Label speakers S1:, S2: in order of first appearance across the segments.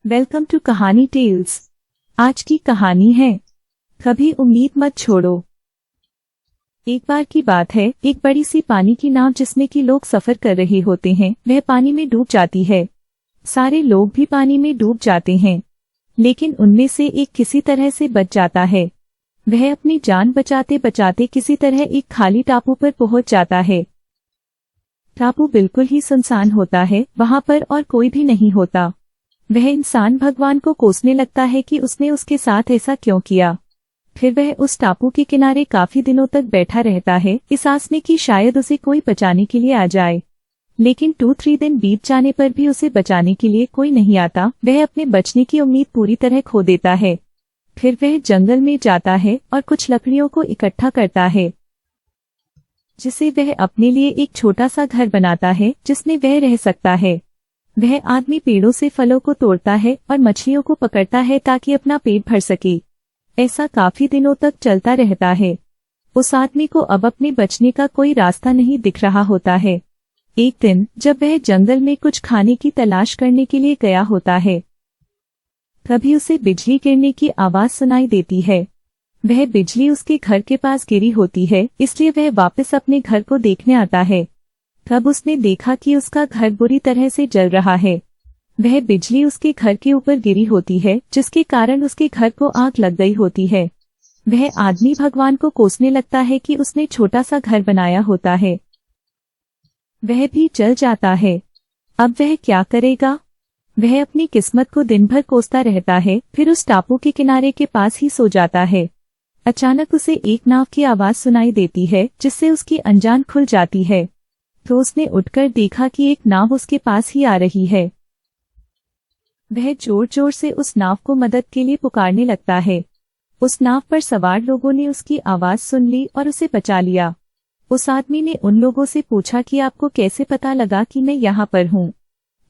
S1: Welcome to कहानी tales. आज की कहानी है कभी उम्मीद मत छोड़ो। एक बार की बात है, एक बड़ी सी पानी की नाव जिसमें कि लोग सफर कर रहे होते हैं, वह पानी में डूब जाती है। सारे लोग भी पानी में डूब जाते हैं, लेकिन उनमें से एक किसी तरह से बच जाता है। वह अपनी जान बचाते बचाते किसी तरह एक खाली टापू पर पहुंच जाता है। टापू बिल्कुल ही सुनसान होता है, वहां पर और कोई भी नहीं होता। वह इंसान भगवान को कोसने लगता है कि उसने उसके साथ ऐसा क्यों किया। फिर वह उस टापू के किनारे काफी दिनों तक बैठा रहता है, इस आस में कि शायद उसे कोई बचाने के लिए आ जाए। लेकिन 2-3 दिन बीत जाने पर भी उसे बचाने के लिए कोई नहीं आता। वह अपने बचने की उम्मीद पूरी तरह खो देता है। फिर वह जंगल में जाता है और कुछ लकड़ियों को इकट्ठा करता है, जिसे वह अपने लिए एक छोटा सा घर बनाता है जिसमें वह रह सकता है। वह आदमी पेड़ों से फलों को तोड़ता है और मछलियों को पकड़ता है ताकि अपना पेट भर सके। ऐसा काफी दिनों तक चलता रहता है। उस आदमी को अब अपने बचने का कोई रास्ता नहीं दिख रहा होता है। एक दिन जब वह जंगल में कुछ खाने की तलाश करने के लिए गया होता है, तभी उसे बिजली गिरने की आवाज सुनाई देती है। वह बिजली उसके घर के पास गिरी होती है, इसलिए वह वापस अपने घर को देखने आता है। तब उसने देखा कि उसका घर बुरी तरह से जल रहा है। वह बिजली उसके घर के ऊपर गिरी होती है, जिसके कारण उसके घर को आग लग गई होती है। वह आदमी भगवान को कोसने लगता है कि उसने छोटा सा घर बनाया होता है, वह भी जल जाता है। अब वह क्या करेगा? वह अपनी किस्मत को दिन भर कोसता रहता है, फिर उस टापू के किनारे के पास ही सो जाता है। अचानक उसे एक नाव की आवाज सुनाई देती है, जिससे उसकी अनजान खुल जाती है। तो उसने उठकर देखा कि एक नाव उसके पास ही आ रही है। वह जोर जोर से उस नाव को मदद के लिए पुकारने लगता है। उस नाव पर सवार लोगों ने उसकी आवाज सुन ली और उसे बचा लिया। उस आदमी ने उन लोगों से पूछा कि आपको कैसे पता लगा कि मैं यहाँ पर हूँ।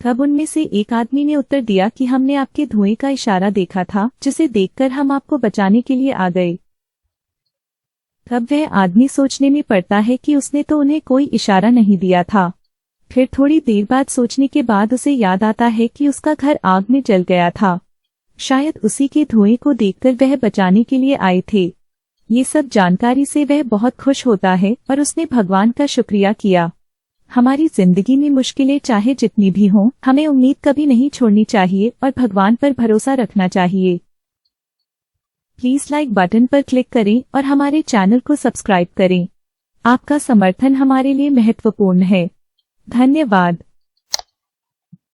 S1: तब उनमें से एक आदमी ने उत्तर दिया कि हमने आपके धुएं का इशारा देखा था, जिसे देखकर हम आपको बचाने के लिए आ गए। तब वह आदमी सोचने में पड़ता है कि उसने तो उन्हें कोई इशारा नहीं दिया था। फिर थोड़ी देर बाद सोचने के बाद उसे याद आता है कि उसका घर आग में जल गया था। शायद उसी के धुएं को देखकर वह बचाने के लिए आए थे। ये सब जानकारी से वह बहुत खुश होता है और उसने भगवान का शुक्रिया किया। हमारी जिंदगी में मुश्किलें चाहे जितनी भी हों, हमें उम्मीद कभी नहीं छोड़नी चाहिए और भगवान पर भरोसा रखना चाहिए। प्लीज लाइक बटन पर क्लिक करें और हमारे चैनल को सब्सक्राइब करें। आपका समर्थन हमारे लिए महत्वपूर्ण है। धन्यवाद।